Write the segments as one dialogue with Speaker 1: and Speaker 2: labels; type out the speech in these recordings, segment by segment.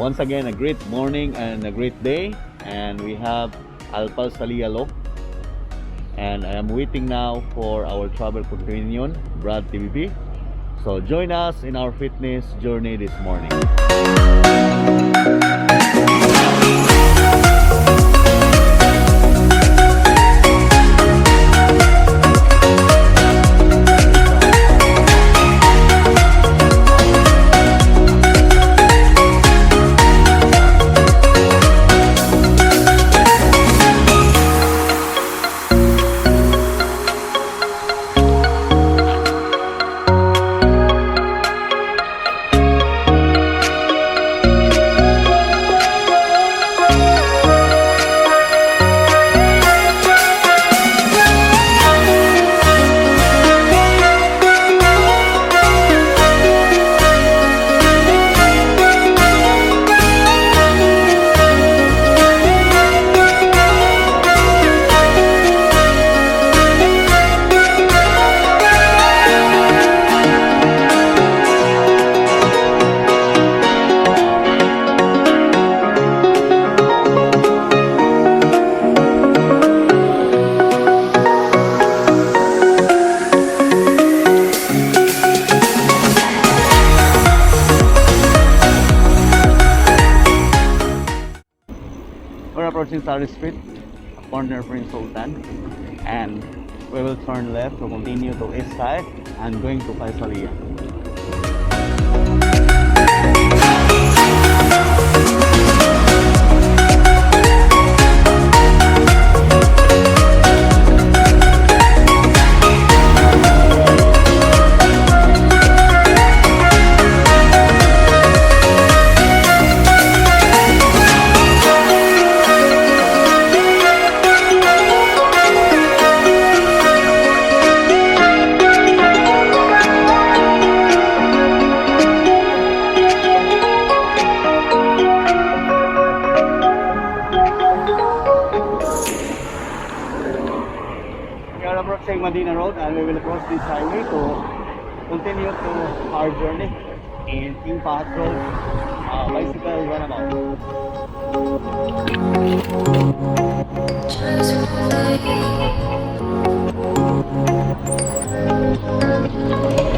Speaker 1: once again, a great morning and a great day, and we have Alpal Salialo, and I am waiting now for our travel companion, Brad TVP. So join us in our fitness journey this morning. Approaching Sari Street, a corner Prince Sultan, and we will turn left to continue to east side and going to Faisalia. Medina Road, and we will cross this highway to continue to our journey in King Fahd Road bicycle runabout.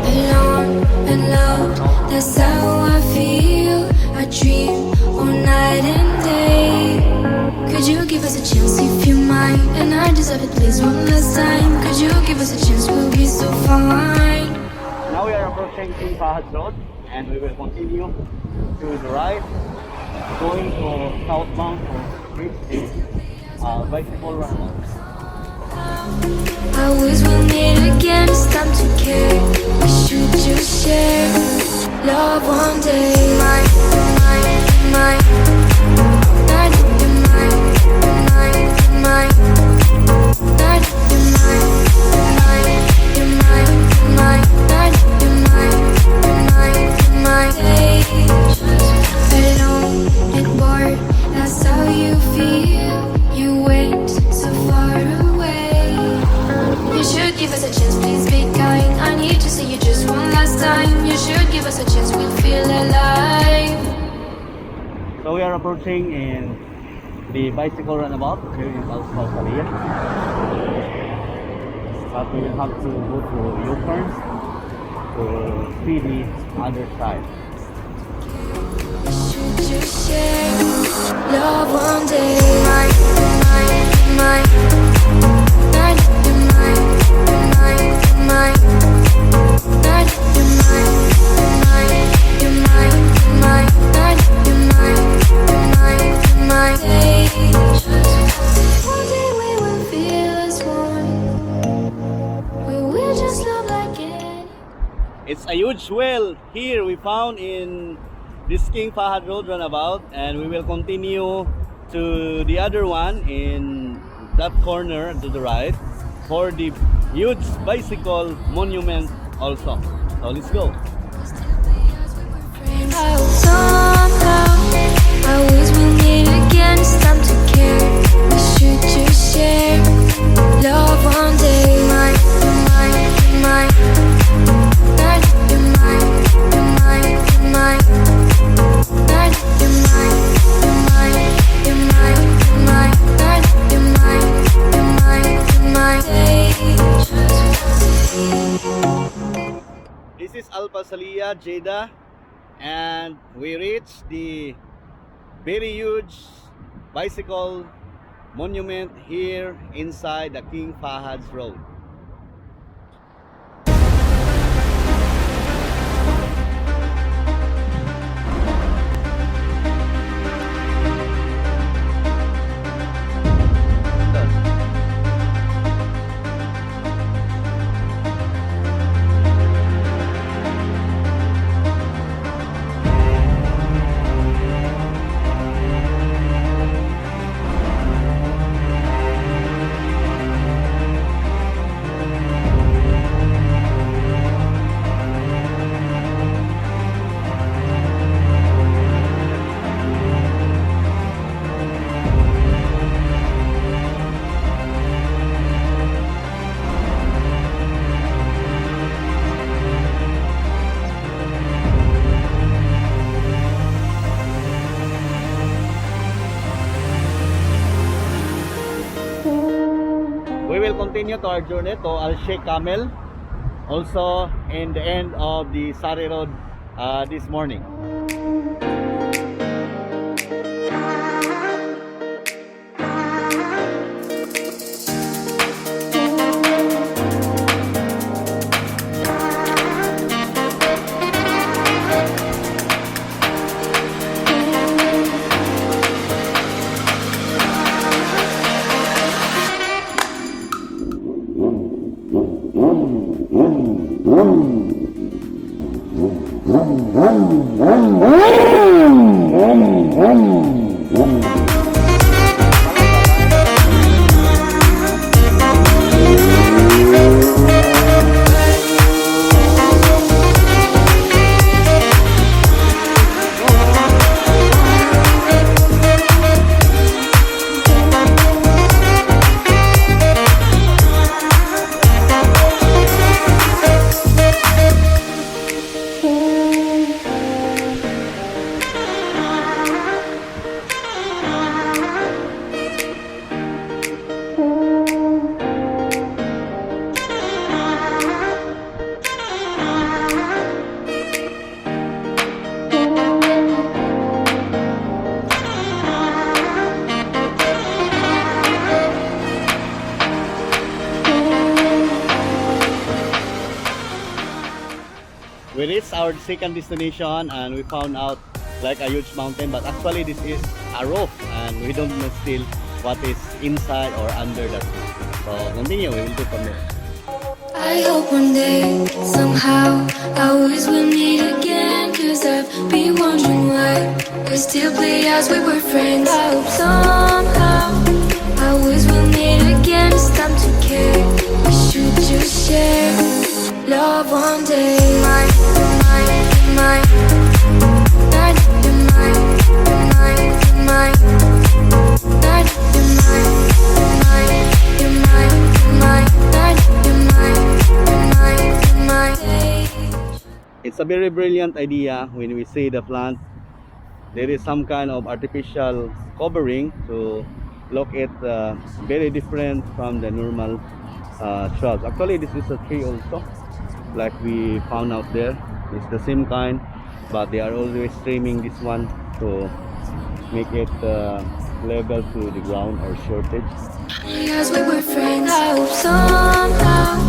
Speaker 2: Alone and loved, that's how I feel. I dream all night and day. Could you give us a chance if you mind? And I deserve it, please, one last time. Could you give us a chance, we'll be so fine.
Speaker 1: Now we are approaching King Fahd Road, and we will continue to the right, going to southbound for Trinx, bicycle runabout.
Speaker 2: I wish we'll meet again, it's time to care. We should just share love one day. Mine. That's how you feel. You went so far away. You should give us a chance, please be kind. I need to see you just one last time. You should give us a chance, we'll feel alive.
Speaker 1: So we are approaching in the bicycle runabout here in Faisalia, but we will have to go through U-turns to see the other side.
Speaker 2: Just share love one day. One day we will feel as one. We will just love like it.
Speaker 1: It's a huge well here we found in this King Fahd Road runabout, and we will continue to the other one in that corner to the right for the huge bicycle monument also. So let's go.
Speaker 2: I wish we'll meet again, it's time to care. We should just share love one day. Mine.
Speaker 1: This is Al Prexyll, Jeddah, and we reached the very huge bicycle monument here inside the King Fahad's Road. We will continue to our journey to Al Sheikh Camel, also in the end of the Sari Road this morning. We reached our second destination and we found out like a huge mountain, but actually this is a roof and we don't know still what is inside or under that roof. So continue, we will do from there.
Speaker 2: I hope one day, somehow, I always will meet again. Cause I've been wondering why we still play as we were friends. I hope somehow, I always will meet again. It's time to care, we should just share love one day. Mine, not you're mine, you're mine, you're mine. Not you're mine, you're mine, you're mine, you're mine. Not you're mine, you're mine, you're mine.
Speaker 1: It's a very brilliant idea when we see the plant. There is some kind of artificial covering to look at very different from the normal shrubs. Actually, this is a tree also, like we found out there. It's the same kind, but they are always trimming this one to make it level to the ground or shortage.
Speaker 2: As we were friends, I hope somehow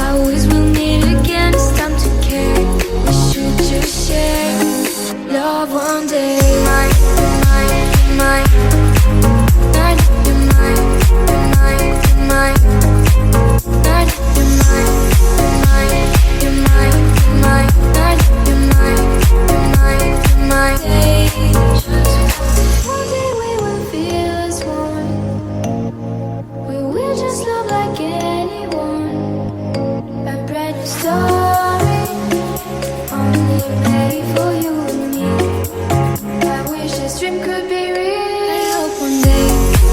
Speaker 2: I always will meet again. It's time to care, we should just share love one day. Mine, mine, mine. Not you're mine, you're mine, you're mine. Not you're mine, you're mine, you're mine, you're mine. Not you're mine, you're mine, you're mine. One day we will feel as one. We will just love like anyone. A brand new story, only made for you and me. I wish this dream could be real. I hope one day,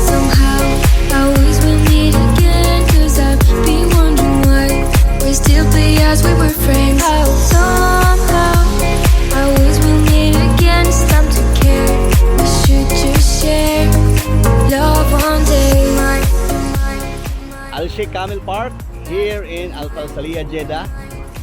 Speaker 2: somehow, I always will meet again. Cause I've been wondering why we still play as we were friends. I hope somehow, I always will meet again. It's time to care, we should just share love one day.
Speaker 1: Al Sheikh Camel Park here in Al Prexyll, Jeddah,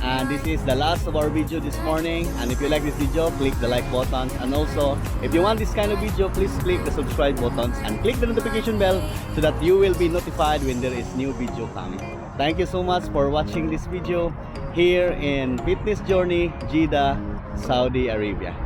Speaker 1: And this is the last of our video this morning. And if you like this video, click the like button. And also, if you want this kind of video, please click the subscribe buttons and click the notification bell so that you will be notified when there is new video coming. Thank you so much for watching this video here in Fitness Journey, Jeddah, Saudi Arabia.